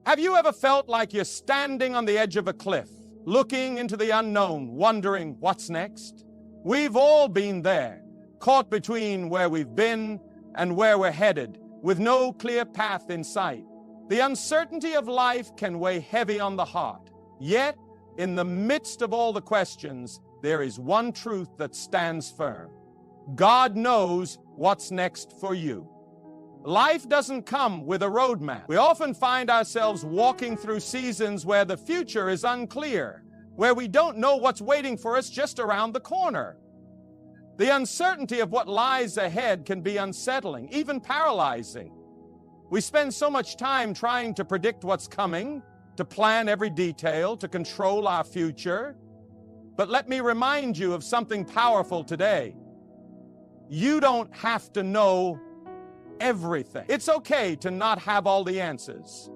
Have you ever felt like you're standing on the edge of a cliff, looking into the unknown, wondering what's next? We've all been there, caught between where we've been and where we're headed, with no clear path in sight. The uncertainty of life can weigh heavy on the heart. Yet, in the midst of all the questions, there is one truth that stands firm. God knows what's next for you. Life doesn't come with a roadmap. We often find ourselves walking through seasons where the future is unclear, where we don't know what's waiting for us just around the corner. The uncertainty of what lies ahead can be unsettling, even paralyzing. We spend so much time trying to predict what's coming, to plan every detail, to control our future. But let me remind you of something powerful today. You don't have to know everything. It's okay to not have all the answers.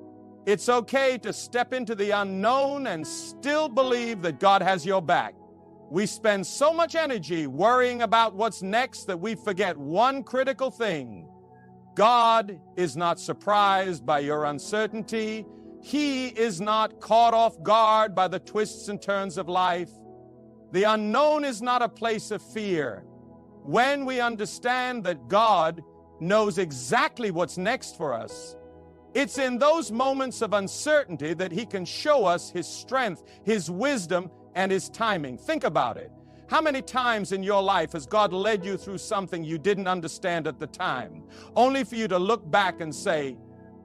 It's okay to step into the unknown and still believe that God has your back. We spend so much energy worrying about what's next that we forget one critical thing. God is not surprised by your uncertainty. He is not caught off guard by the twists and turns of life. The unknown is not a place of fear. When we understand that God knows exactly what's next for us, it's in those moments of uncertainty that He can show us His strength, His wisdom, and His timing. Think about it. How many times in your life has God led you through something you didn't understand at the time, only for you to look back and say,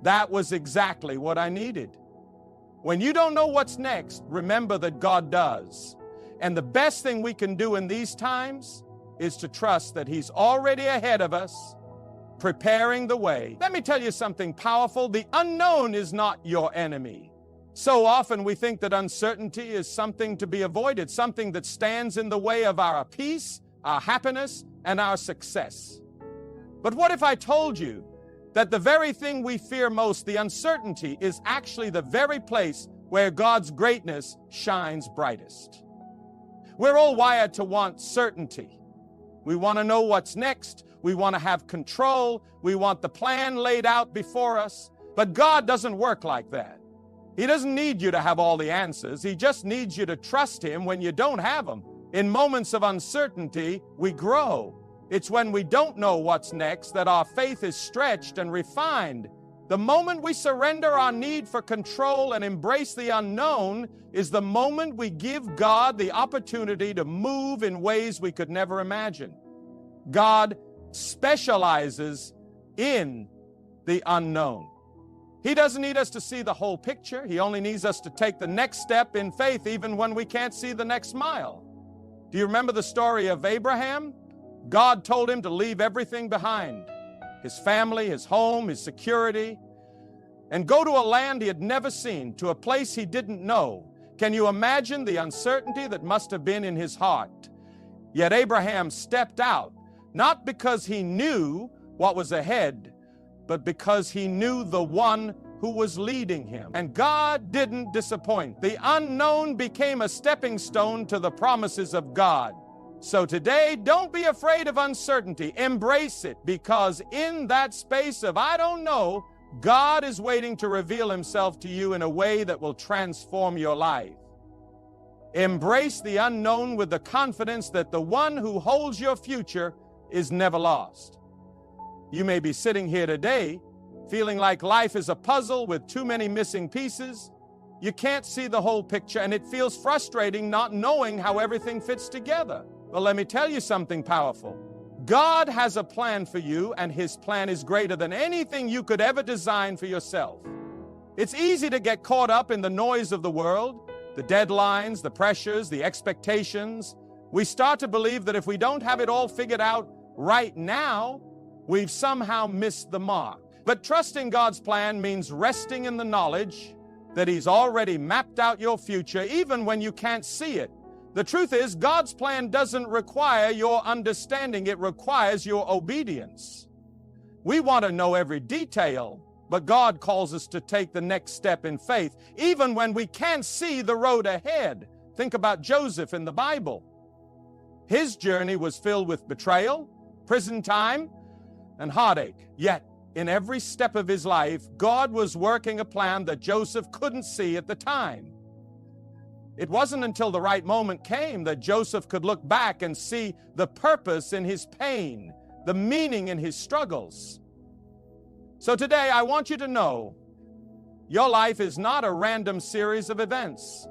that was exactly what I needed? When you don't know what's next, remember that God does. And the best thing we can do in these times is to trust that He's already ahead of us, preparing the way. Let me tell you something powerful. The unknown is not your enemy. So often we think that uncertainty is something to be avoided, something that stands in the way of our peace, our happiness, and our success. But what if I told you that the very thing we fear most, the uncertainty, is actually the very place where God's greatness shines brightest? We're all wired to want certainty. We want to know what's next. We want to have control. We want the plan laid out before us. But God doesn't work like that. He doesn't need you to have all the answers. He just needs you to trust Him when you don't have them. In moments of uncertainty, we grow. It's when we don't know what's next that our faith is stretched and refined. The moment we surrender our need for control and embrace the unknown is the moment we give God the opportunity to move in ways we could never imagine. God specializes in the unknown. He doesn't need us to see the whole picture. He only needs us to take the next step in faith, even when we can't see the next mile. Do you remember the story of Abraham? God told him to leave everything behind, his family, his home, his security, and go to a land he had never seen, to a place he didn't know. Can you imagine the uncertainty that must have been in his heart? Yet Abraham stepped out, not because he knew what was ahead, but because he knew the one who was leading him. And God didn't disappoint. The unknown became a stepping stone to the promises of God. So today, don't be afraid of uncertainty. Embrace it, because in that space of I don't know, God is waiting to reveal Himself to you in a way that will transform your life. Embrace the unknown with the confidence that the one who holds your future is never lost. You may be sitting here today feeling like life is a puzzle with too many missing pieces. You can't see the whole picture, and it feels frustrating not knowing how everything fits together. Well, let me tell you something powerful. God has a plan for you, and His plan is greater than anything you could ever design for yourself. It's easy to get caught up in the noise of the world, the deadlines, the pressures, the expectations. We start to believe that if we don't have it all figured out right now, we've somehow missed the mark. But trusting God's plan means resting in the knowledge that He's already mapped out your future, even when you can't see it. The truth is, God's plan doesn't require your understanding. It requires your obedience. We want to know every detail, but God calls us to take the next step in faith, even when we can't see the road ahead. Think about Joseph in the Bible. His journey was filled with betrayal, prison time, and heartache. Yet, in every step of his life, God was working a plan that Joseph couldn't see at the time. It wasn't until the right moment came that Joseph could look back and see the purpose in his pain, the meaning in his struggles. So today, I want you to know your life is not a random series of events.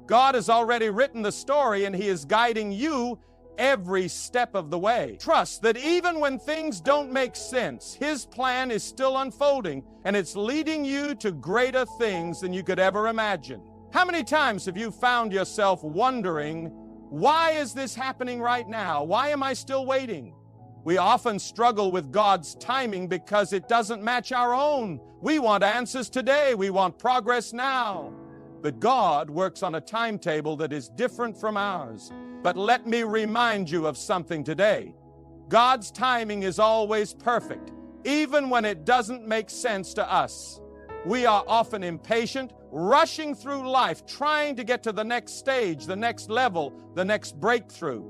God has already written the story, and He is guiding you every step of the way. Trust that even when things don't make sense, His plan is still unfolding, and it's leading you to greater things than you could ever imagine. How many times have you found yourself wondering, why is this happening right now? Why am I still waiting? We often struggle with God's timing because it doesn't match our own. We want answers today. We want progress now. But God works on a timetable that is different from ours. But let me remind you of something today. God's timing is always perfect, even when it doesn't make sense to us. We are often impatient, rushing through life, trying to get to the next stage, the next level, the next breakthrough.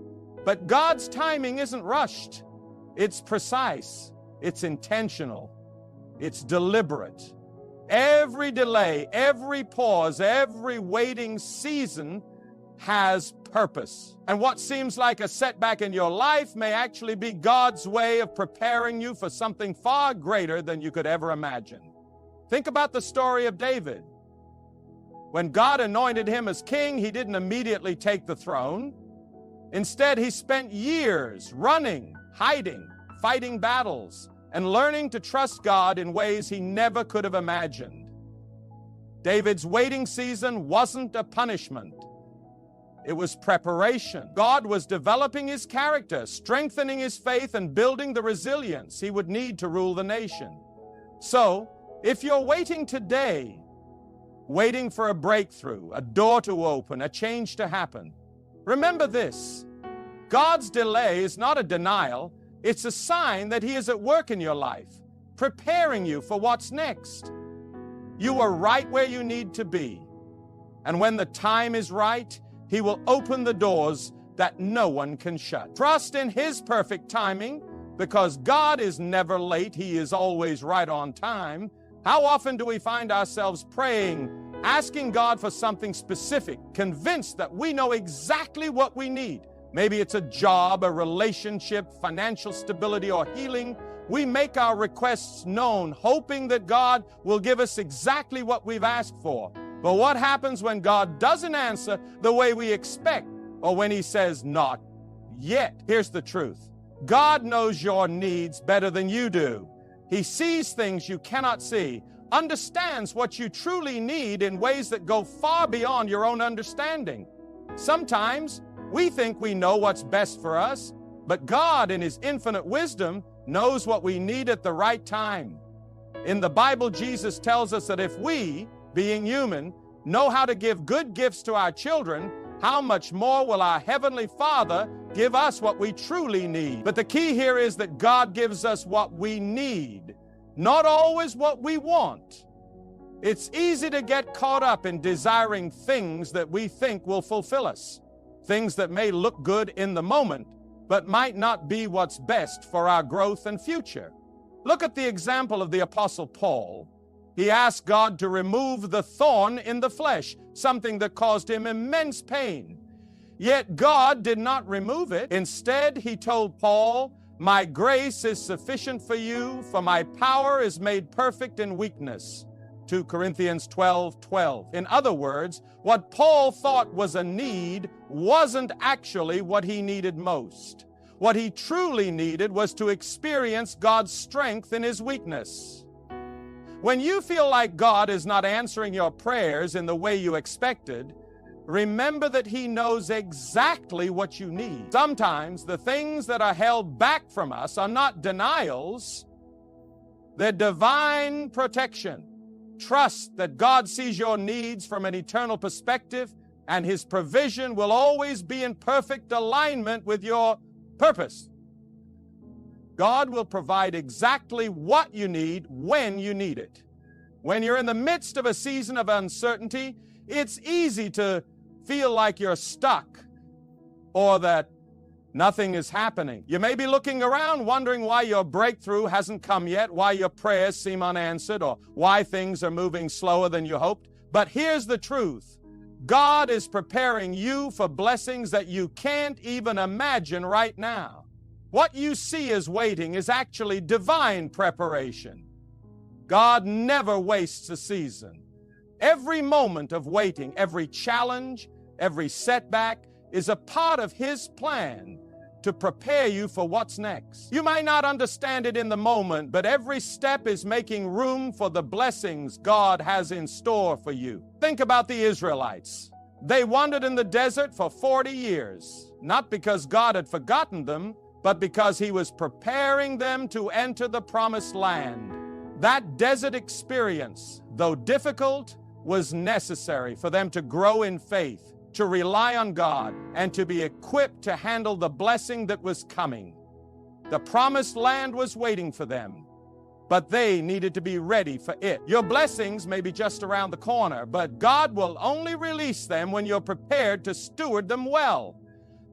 But God's timing isn't rushed. It's precise. It's intentional. It's deliberate. Every delay, every pause, every waiting season has purpose. And what seems like a setback in your life may actually be God's way of preparing you for something far greater than you could ever imagine. Think about the story of David. When God anointed him as king, he didn't immediately take the throne. Instead, he spent years running, hiding, fighting battles, and learning to trust God in ways he never could have imagined. David's waiting season wasn't a punishment. It was preparation. God was developing his character, strengthening his faith, and building the resilience he would need to rule the nation. So, if you're waiting today, waiting for a breakthrough, a door to open, a change to happen, remember this: God's delay is not a denial. It's a sign that He is at work in your life, preparing you for what's next. You are right where you need to be. And when the time is right, He will open the doors that no one can shut. Trust in His perfect timing, because God is never late. He is always right on time. How often do we find ourselves praying, asking God for something specific, convinced that we know exactly what we need? Maybe it's a job, a relationship, financial stability, or healing. We make our requests known, hoping that God will give us exactly what we've asked for. But what happens when God doesn't answer the way we expect, or when He says, not yet? Here's the truth. God knows your needs better than you do. He sees things you cannot see, understands what you truly need in ways that go far beyond your own understanding. Sometimes we think we know what's best for us, but God, in His infinite wisdom, knows what we need at the right time. In the Bible, Jesus tells us that if we, being human, know how to give good gifts to our children, how much more will our Heavenly Father give us what we truly need? But the key here is that God gives us what we need, not always what we want. It's easy to get caught up in desiring things that we think will fulfill us, things that may look good in the moment, but might not be what's best for our growth and future. Look at the example of the Apostle Paul. He asked God to remove the thorn in the flesh, something that caused him immense pain. Yet God did not remove it. Instead, He told Paul, "My grace is sufficient for you, for my power is made perfect in weakness." 2 Corinthians 12:12. In other words, what Paul thought was a need wasn't actually what he needed most. What he truly needed was to experience God's strength in his weakness. When you feel like God is not answering your prayers in the way you expected, remember that He knows exactly what you need. Sometimes the things that are held back from us are not denials, they're divine protection. Trust that God sees your needs from an eternal perspective, and His provision will always be in perfect alignment with your purpose. God will provide exactly what you need when you need it. When you're in the midst of a season of uncertainty, it's easy to feel like you're stuck, or that Nothing is happening. You may be looking around wondering why your breakthrough hasn't come yet, why your prayers seem unanswered, or why things are moving slower than you hoped. But here's the truth. God is preparing you for blessings that you can't even imagine right now. What you see as waiting is actually divine preparation. God never wastes a season. Every moment of waiting, every challenge, every setback is a part of His plan to prepare you for what's next. You might not understand it in the moment, but every step is making room for the blessings God has in store for you. Think about the Israelites. They wandered in the desert for 40 years, not because God had forgotten them, but because He was preparing them to enter the promised land. That desert experience, though difficult, was necessary for them to grow in faith, to rely on God, and to be equipped to handle the blessing that was coming. The promised land was waiting for them, but they needed to be ready for it. Your blessings may be just around the corner, but God will only release them when you're prepared to steward them well.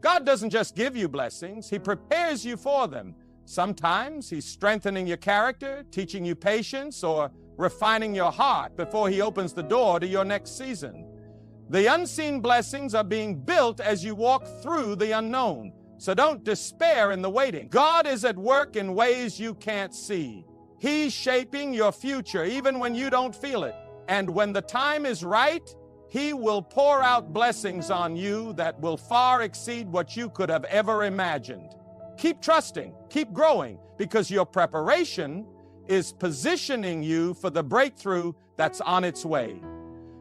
God doesn't just give you blessings, He prepares you for them. Sometimes He's strengthening your character, teaching you patience, or refining your heart before He opens the door to your next season. The unseen blessings are being built as you walk through the unknown. So don't despair in the waiting. God is at work in ways you can't see. He's shaping your future even when you don't feel it. And when the time is right, He will pour out blessings on you that will far exceed what you could have ever imagined. Keep trusting, keep growing, because your preparation is positioning you for the breakthrough that's on its way.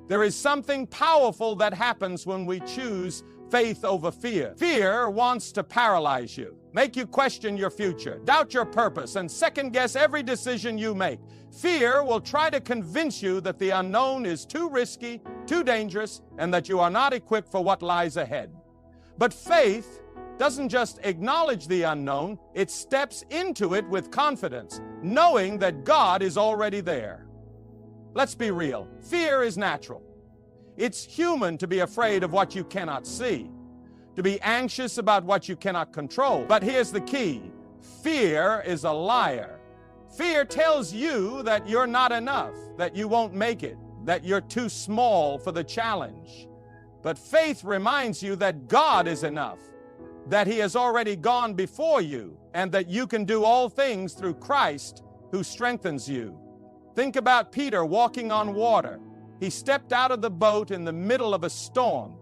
There is something powerful that happens when we choose faith over fear. Fear wants to paralyze you, make you question your future, doubt your purpose, and second-guess every decision you make. Fear will try to convince you that the unknown is too risky, too dangerous, and that you are not equipped for what lies ahead. But faith doesn't just acknowledge the unknown, it steps into it with confidence, knowing that God is already there. Let's be real. Fear is natural. It's human to be afraid of what you cannot see, to be anxious about what you cannot control. But here's the key. Fear is a liar. Fear tells you that you're not enough, that you won't make it, that you're too small for the challenge. But faith reminds you that God is enough, that He has already gone before you, and that you can do all things through Christ who strengthens you. Think about Peter walking on water. He stepped out of the boat in the middle of a storm,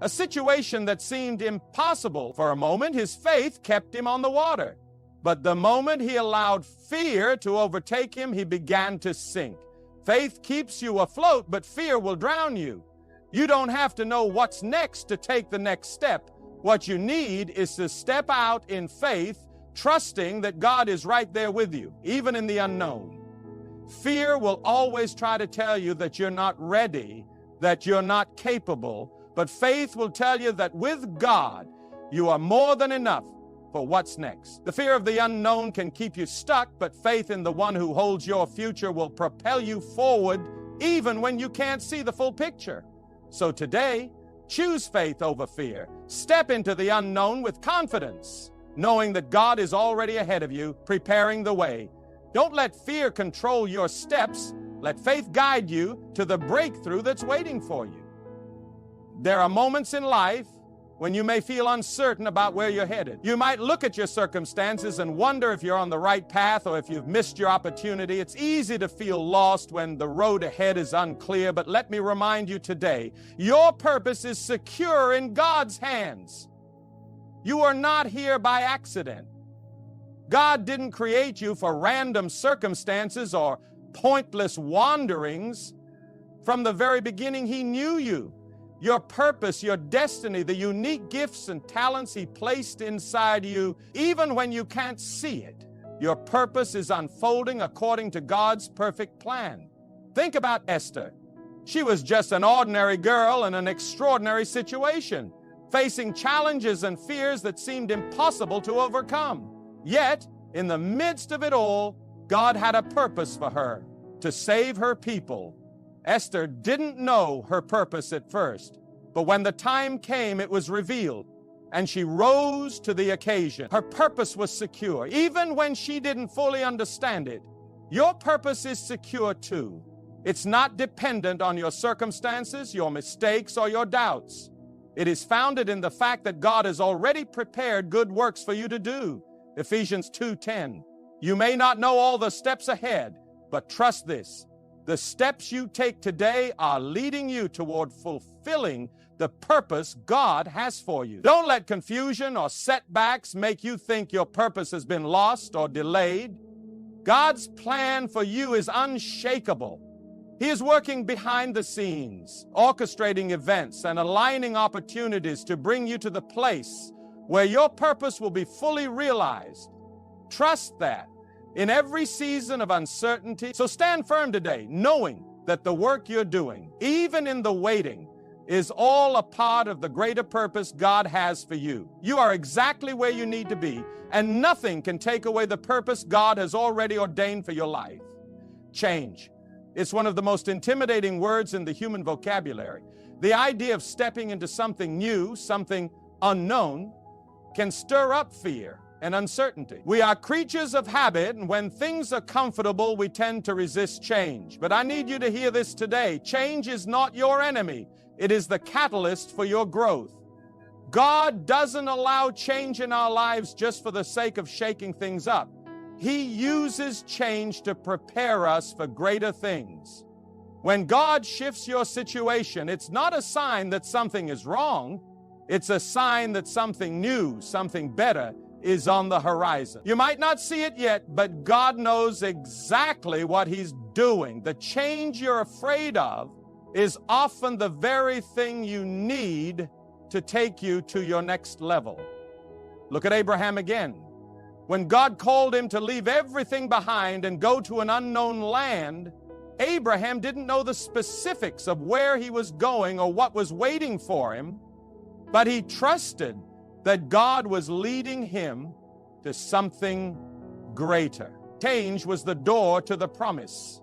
a situation that seemed impossible. For a moment, his faith kept him on the water. But the moment he allowed fear to overtake him, he began to sink. Faith keeps you afloat, but fear will drown you. You don't have to know what's next to take the next step. What you need is to step out in faith, trusting that God is right there with you, even in the unknown. Fear will always try to tell you that you're not ready, that you're not capable, but faith will tell you that with God, you are more than enough for what's next. The fear of the unknown can keep you stuck, but faith in the one who holds your future will propel you forward even when you can't see the full picture. So today, choose faith over fear. Step into the unknown with confidence, knowing that God is already ahead of you, preparing the way. Don't let fear control your steps. Let faith guide you to the breakthrough that's waiting for you. There are moments in life when you may feel uncertain about where you're headed. You might look at your circumstances and wonder if you're on the right path or if you've missed your opportunity. It's easy to feel lost when the road ahead is unclear, but let me remind you today, your purpose is secure in God's hands. You are not here by accident. God didn't create you for random circumstances or pointless wanderings. From the very beginning, He knew you. Your purpose, your destiny, the unique gifts and talents He placed inside you, even when you can't see it. Your purpose is unfolding according to God's perfect plan. Think about Esther. She was just an ordinary girl in an extraordinary situation, facing challenges and fears that seemed impossible to overcome. Yet, in the midst of it all, God had a purpose for her, to save her people. Esther didn't know her purpose at first, but when the time came, it was revealed. and she rose to the occasion. Her purpose was secure, even when she didn't fully understand it. Your purpose is secure too. It's not dependent on your circumstances, your mistakes, or your doubts. It is founded in the fact that God has already prepared good works for you to do. Ephesians 2:10. You may not know all the steps ahead, but trust this. The steps you take today are leading you toward fulfilling the purpose God has for you. Don't let confusion or setbacks make you think your purpose has been lost or delayed. God's plan for you is unshakable. He is working behind the scenes, orchestrating events and aligning opportunities to bring you to the place where your purpose will be fully realized. Trust that in every season of uncertainty. So stand firm today, knowing that the work you're doing, even in the waiting, is all a part of the greater purpose God has for you. You are exactly where you need to be, and nothing can take away the purpose God has already ordained for your life. Change. It's one of the most intimidating words in the human vocabulary. The idea of stepping into something new, something unknown, can stir up fear and uncertainty. We are creatures of habit, and when things are comfortable, we tend to resist change. But I need you to hear this today. Change is not your enemy. It is the catalyst for your growth. God doesn't allow change in our lives just for the sake of shaking things up. He uses change to prepare us for greater things. When God shifts your situation, it's not a sign that something is wrong. It's a sign that something new, something better is on the horizon. You might not see it yet, but God knows exactly what He's doing. The change you're afraid of is often the very thing you need to take you to your next level. Look at Abraham again. When God called him to leave everything behind and go to an unknown land, Abraham didn't know the specifics of where he was going or what was waiting for him, but he trusted that God was leading him to something greater. Change was the door to the promise.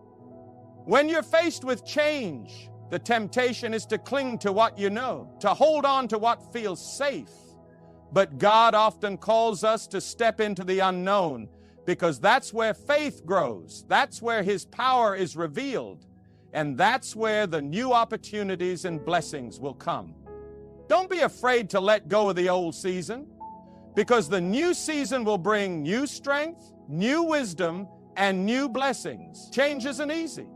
When you're faced with change, the temptation is to cling to what you know, to hold on to what feels safe. But God often calls us to step into the unknown, because that's where faith grows. That's where His power is revealed. And that's where the new opportunities and blessings will come. Don't be afraid to let go of the old season, because the new season will bring new strength, new wisdom, and new blessings. Change isn't easy.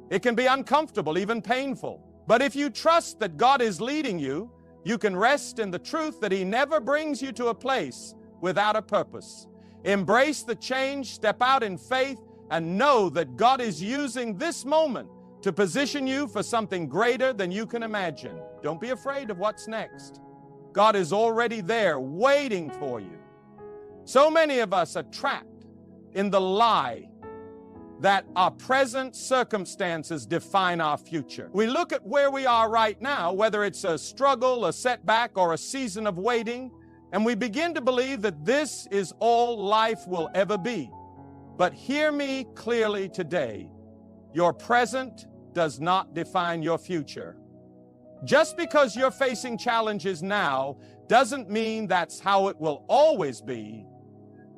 It can be uncomfortable, even painful. But if you trust that God is leading you, you can rest in the truth that He never brings you to a place without a purpose. Embrace the change, step out in faith, and know that God is using this moment to position you for something greater than you can imagine. Don't be afraid of what's next. God is already there waiting for you. So many of us are trapped in the lie that our present circumstances define our future. We look at where we are right now, whether it's a struggle, a setback, or a season of waiting, and we begin to believe that this is all life will ever be. But hear me clearly today. Your present does not define your future. Just because you're facing challenges now doesn't mean that's how it will always be.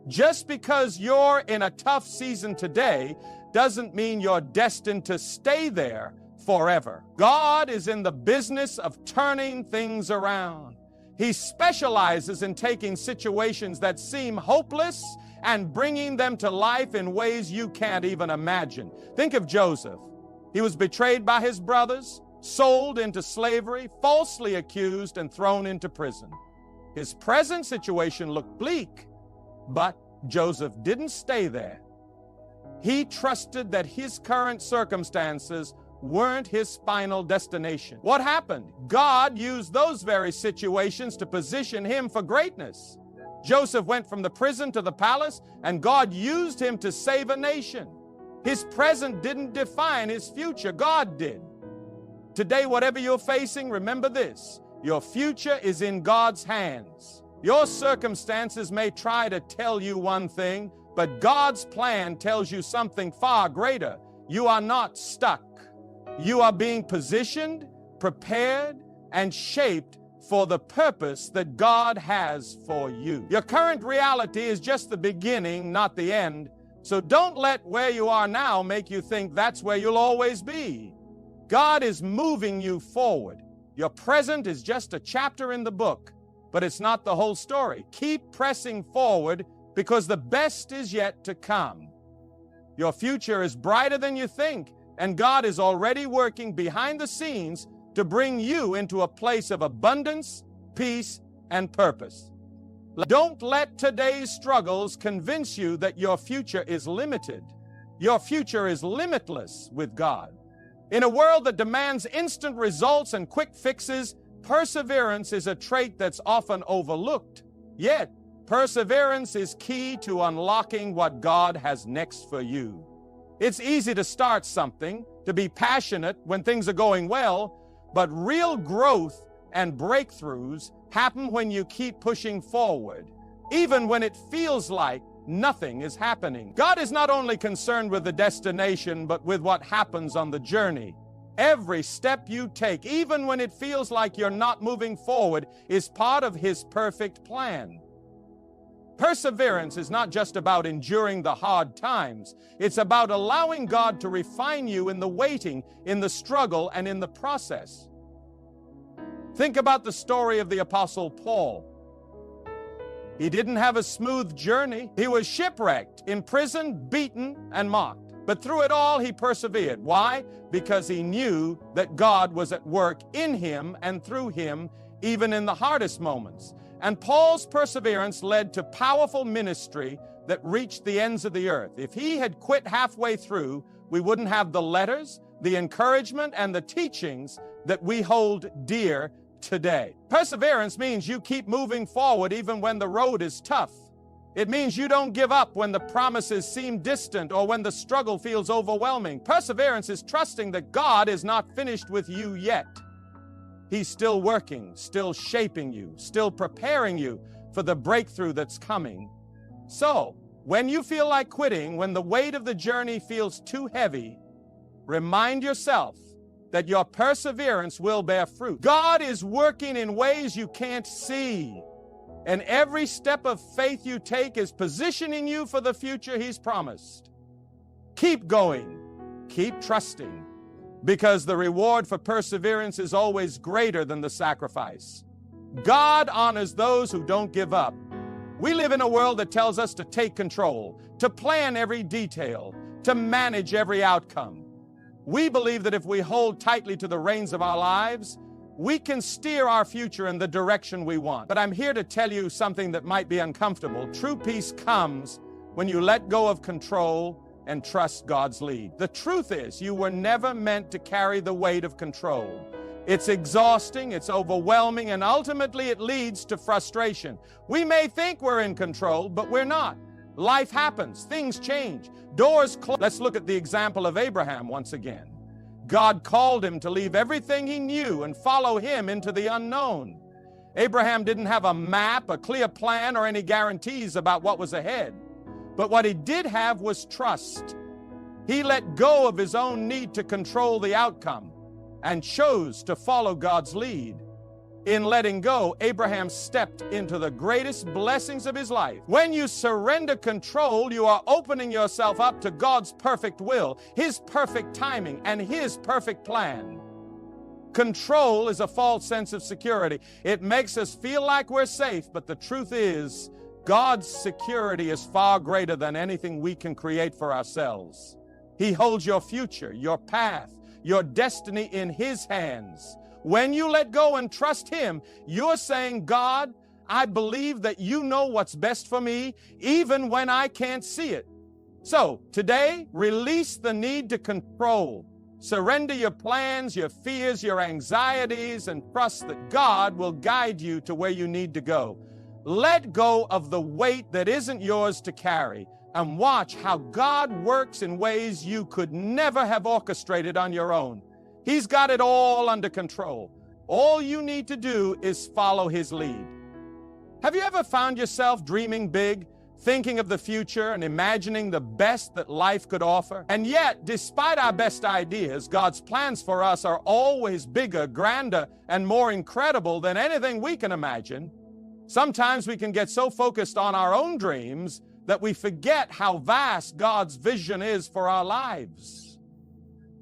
Just because you're in a tough season today doesn't mean you're destined to stay there forever. God is in the business of turning things around. He specializes in taking situations that seem hopeless and bringing them to life in ways you can't even imagine. Think of Joseph. He was betrayed by his brothers, sold into slavery, falsely accused, and thrown into prison. His present situation looked bleak, but Joseph didn't stay there. He trusted that his current circumstances weren't his final destination. What happened? God used those very situations to position him for greatness. Joseph went from the prison to the palace, and God used him to save a nation. His present didn't define his future. God did. Today, whatever you're facing, remember this: your future is in God's hands. Your circumstances may try to tell you one thing, but God's plan tells you something far greater. You are not stuck. You are being positioned, prepared, and shaped for the purpose that God has for you. Your current reality is just the beginning, not the end. So don't let where you are now make you think that's where you'll always be. God is moving you forward. Your present is just a chapter in the book, but it's not the whole story. Keep pressing forward because the best is yet to come. Your future is brighter than you think, and God is already working behind the scenes to bring you into a place of abundance, peace, and purpose. Don't let today's struggles convince you that your future is limited. Your future is limitless with God. In a world that demands instant results and quick fixes, perseverance is a trait that's often overlooked. Yet, perseverance is key to unlocking what God has next for you. It's easy to start something, to be passionate when things are going well, but real growth and breakthroughs happen when you keep pushing forward, even when it feels like nothing is happening. God is not only concerned with the destination, but with what happens on the journey. Every step you take, even when it feels like you're not moving forward, is part of His perfect plan. Perseverance is not just about enduring the hard times. It's about allowing God to refine you in the waiting, in the struggle, and in the process. Think about the story of the Apostle Paul. He didn't have a smooth journey. He was shipwrecked, imprisoned, beaten, and mocked. But through it all, he persevered. Why? Because he knew that God was at work in him and through him, even in the hardest moments. And Paul's perseverance led to powerful ministry that reached the ends of the earth. If he had quit halfway through, we wouldn't have the letters, the encouragement, and the teachings that we hold dear today. Perseverance means you keep moving forward even when the road is tough. It means you don't give up when the promises seem distant or when the struggle feels overwhelming. Perseverance is trusting that God is not finished with you yet. He's still working, still shaping you, still preparing you for the breakthrough that's coming. So, when you feel like quitting, when the weight of the journey feels too heavy, remind yourself that your perseverance will bear fruit. God is working in ways you can't see, and every step of faith you take is positioning you for the future He's promised. Keep going, keep trusting, because the reward for perseverance is always greater than the sacrifice. God honors those who don't give up. We live in a world that tells us to take control, to plan every detail, to manage every outcome. We believe that if we hold tightly to the reins of our lives, we can steer our future in the direction we want. But I'm here to tell you something that might be uncomfortable. True peace comes when you let go of control and trust God's lead. The truth is, you were never meant to carry the weight of control. It's exhausting, it's overwhelming, and ultimately it leads to frustration. We may think we're in control, but we're not. Life happens, things change, doors close. Let's look at the example of Abraham once again. God called him to leave everything he knew and follow him into the unknown. Abraham didn't have a map, a clear plan, or any guarantees about what was ahead. But what he did have was trust. He let go of his own need to control the outcome and chose to follow God's lead. In letting go, Abraham stepped into the greatest blessings of his life. When you surrender control, you are opening yourself up to God's perfect will, His perfect timing, and His perfect plan. Control is a false sense of security. It makes us feel like we're safe, but the truth is, God's security is far greater than anything we can create for ourselves. He holds your future, your path, your destiny in His hands. When you let go and trust Him, you're saying, God, I believe that you know what's best for me, even when I can't see it. So, today, release the need to control. Surrender your plans, your fears, your anxieties, and trust that God will guide you to where you need to go. Let go of the weight that isn't yours to carry, and watch how God works in ways you could never have orchestrated on your own. He's got it all under control. All you need to do is follow His lead. Have you ever found yourself dreaming big, thinking of the future and imagining the best that life could offer. And yet, despite our best ideas, God's plans for us are always bigger, grander, and more incredible than anything we can imagine. Sometimes we can get so focused on our own dreams that we forget how vast God's vision is for our lives.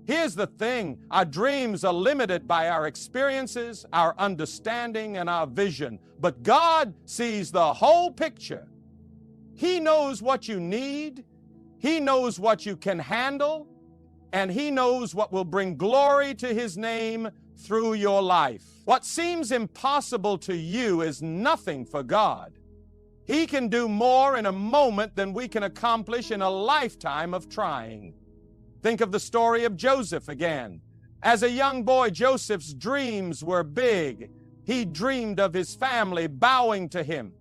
Here's the thing, our dreams are limited by our experiences, our understanding, and our vision. But God sees the whole picture. He knows what you need, He knows what you can handle, and He knows what will bring glory to His name through your life. What seems impossible to you is nothing for God. He can do more in a moment than we can accomplish in a lifetime of trying. Think of the story of Joseph again. As a young boy, Joseph's dreams were big. He dreamed of his family bowing to him.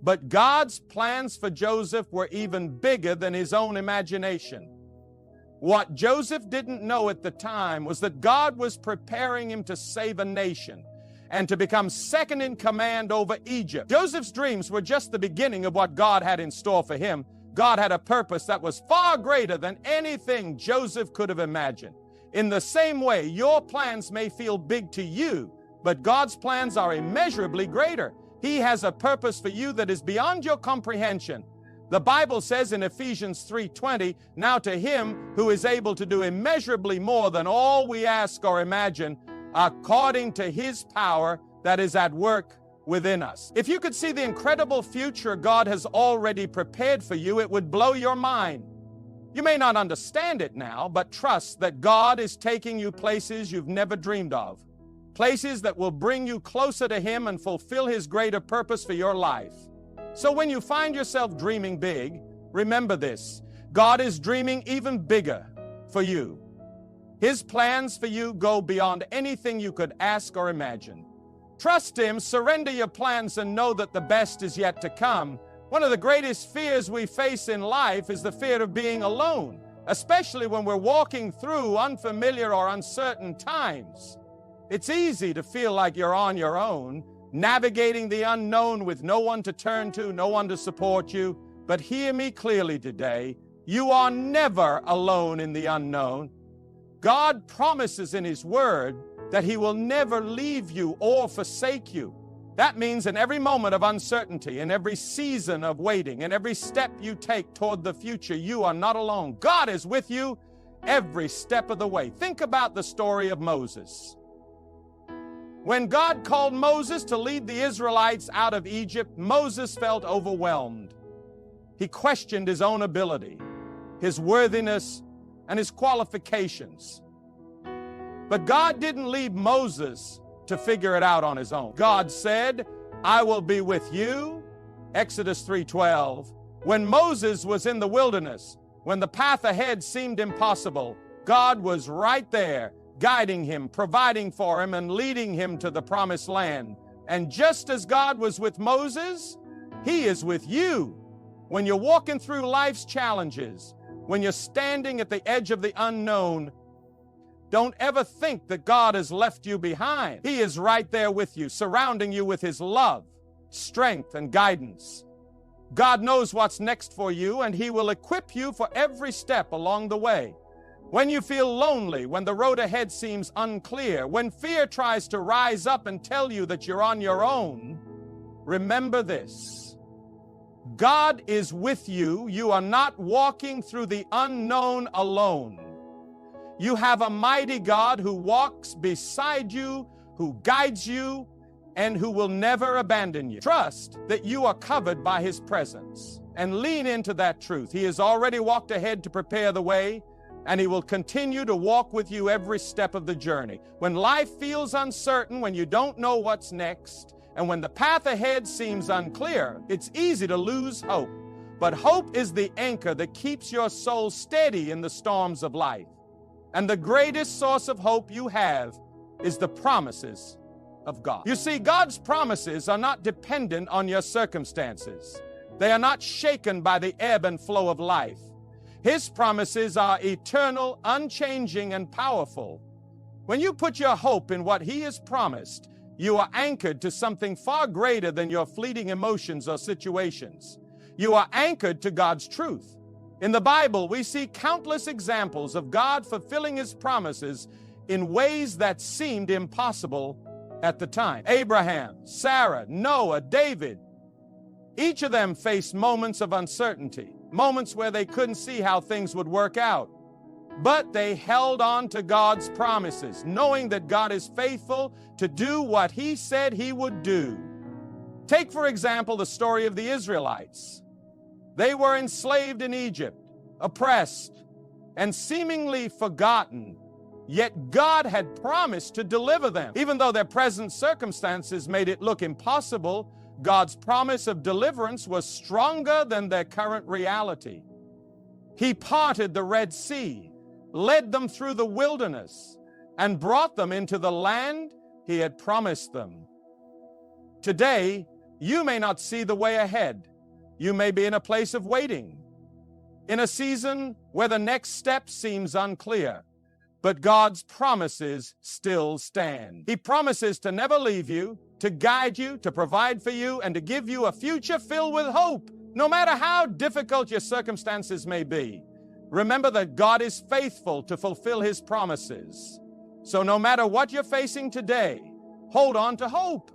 But God's plans for Joseph were even bigger than his own imagination. What Joseph didn't know at the time was that God was preparing him to save a nation and to become second in command over Egypt. Joseph's dreams were just the beginning of what God had in store for him. God had a purpose that was far greater than anything Joseph could have imagined. In the same way, your plans may feel big to you, but God's plans are immeasurably greater. He has a purpose for you that is beyond your comprehension. The Bible says in Ephesians 3:20, "Now to Him who is able to do immeasurably more than all we ask or imagine, according to His power that is at work within us." If you could see the incredible future God has already prepared for you, it would blow your mind. You may not understand it now, but trust that God is taking you places you've never dreamed of. Places that will bring you closer to Him and fulfill His greater purpose for your life. So when you find yourself dreaming big, remember this: God is dreaming even bigger for you. His plans for you go beyond anything you could ask or imagine. Trust Him, surrender your plans, and know that the best is yet to come. One of the greatest fears we face in life is the fear of being alone, especially when we're walking through unfamiliar or uncertain times. It's easy to feel like you're on your own, navigating the unknown with no one to turn to, no one to support you. But hear me clearly today, you are never alone in the unknown. God promises in His Word that He will never leave you or forsake you. That means in every moment of uncertainty, in every season of waiting, in every step you take toward the future, you are not alone. God is with you every step of the way. Think about the story of Moses. When God called Moses to lead the Israelites out of Egypt, Moses felt overwhelmed. He questioned his own ability, his worthiness, and his qualifications. But God didn't leave Moses to figure it out on his own. God said, "I will be with you," Exodus 3:12. When Moses was in the wilderness, when the path ahead seemed impossible, God was right there, guiding him, providing for him, and leading him to the promised land. And just as God was with Moses, He is with you. When you're walking through life's challenges, when you're standing at the edge of the unknown, don't ever think that God has left you behind. He is right there with you, surrounding you with His love, strength, and guidance. God knows what's next for you, and He will equip you for every step along the way. When you feel lonely, when the road ahead seems unclear, when fear tries to rise up and tell you that you're on your own, remember this: God is with you. You are not walking through the unknown alone. You have a mighty God who walks beside you, who guides you, and who will never abandon you. Trust that you are covered by His presence and lean into that truth. He has already walked ahead to prepare the way, and He will continue to walk with you every step of the journey. When life feels uncertain, when you don't know what's next, and when the path ahead seems unclear, it's easy to lose hope. But hope is the anchor that keeps your soul steady in the storms of life. And the greatest source of hope you have is the promises of God. You see, God's promises are not dependent on your circumstances. They are not shaken by the ebb and flow of life. His promises are eternal, unchanging, and powerful. When you put your hope in what He has promised, you are anchored to something far greater than your fleeting emotions or situations. You are anchored to God's truth. In the Bible, we see countless examples of God fulfilling His promises in ways that seemed impossible at the time. Abraham, Sarah, Noah, David, each of them faced moments of uncertainty, moments where they couldn't see how things would work out. But they held on to God's promises, knowing that God is faithful to do what He said He would do. Take, for example, the story of the Israelites. They were enslaved in Egypt, oppressed, and seemingly forgotten. Yet God had promised to deliver them. Even though their present circumstances made it look impossible, God's promise of deliverance was stronger than their current reality. He parted the Red Sea, led them through the wilderness, and brought them into the land He had promised them. Today, you may not see the way ahead. You may be in a place of waiting, in a season where the next step seems unclear. But God's promises still stand. He promises to never leave you, to guide you, to provide for you, and to give you a future filled with hope, no matter how difficult your circumstances may be. Remember that God is faithful to fulfill His promises. So no matter what you're facing today, hold on to hope.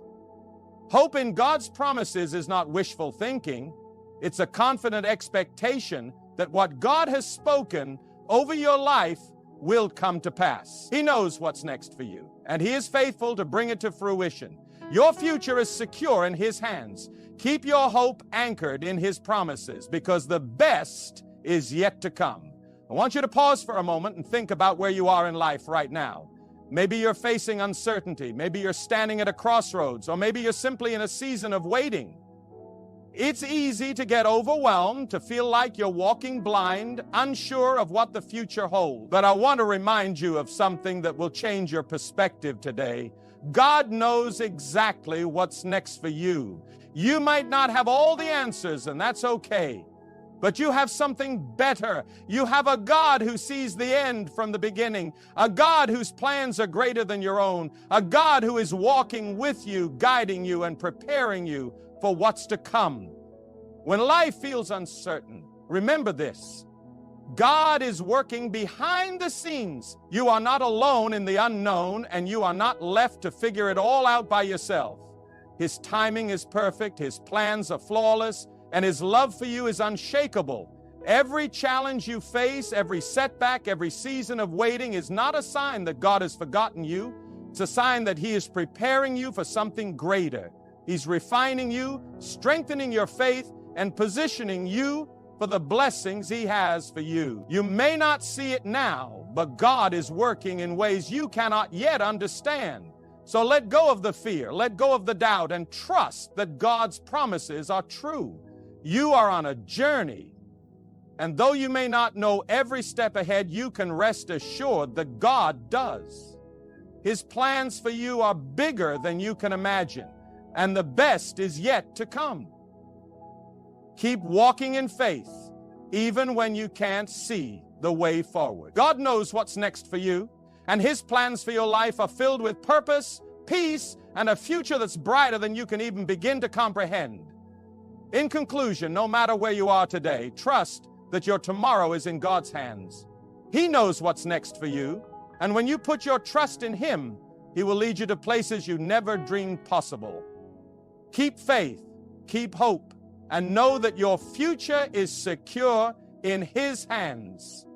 Hope in God's promises is not wishful thinking. It's a confident expectation that what God has spoken over your life will come to pass. He knows what's next for you, and He is faithful to bring it to fruition. Your future is secure in His hands. Keep your hope anchored in His promises, because the best is yet to come. I want you to pause for a moment and think about where you are in life right now. Maybe you're facing uncertainty. Maybe you're standing at a crossroads, or maybe you're simply in a season of waiting. It's easy to get overwhelmed, to feel like you're walking blind, unsure of what the future holds. But I want to remind you of something that will change your perspective today. God knows exactly what's next for you. You might not have all the answers, and that's okay. But you have something better. You have a God who sees the end from the beginning, a God whose plans are greater than your own, a God who is walking with you, guiding you, and preparing you for what's to come. When life feels uncertain, remember this: God is working behind the scenes. You are not alone in the unknown, and you are not left to figure it all out by yourself. His timing is perfect, His plans are flawless, and His love for you is unshakable. Every challenge you face, every setback, every season of waiting is not a sign that God has forgotten you. It's a sign that He is preparing you for something greater. He's refining you, strengthening your faith, and positioning you for the blessings He has for you. You may not see it now, but God is working in ways you cannot yet understand. So let go of the fear, let go of the doubt, and trust that God's promises are true. You are on a journey, and though you may not know every step ahead, you can rest assured that God does. His plans for you are bigger than you can imagine, and the best is yet to come. Keep walking in faith, even when you can't see the way forward. God knows what's next for you, and His plans for your life are filled with purpose, peace, and a future that's brighter than you can even begin to comprehend. In conclusion, no matter where you are today, trust that your tomorrow is in God's hands. He knows what's next for you, and when you put your trust in Him, He will lead you to places you never dreamed possible. Keep faith, keep hope, and know that your future is secure in His hands.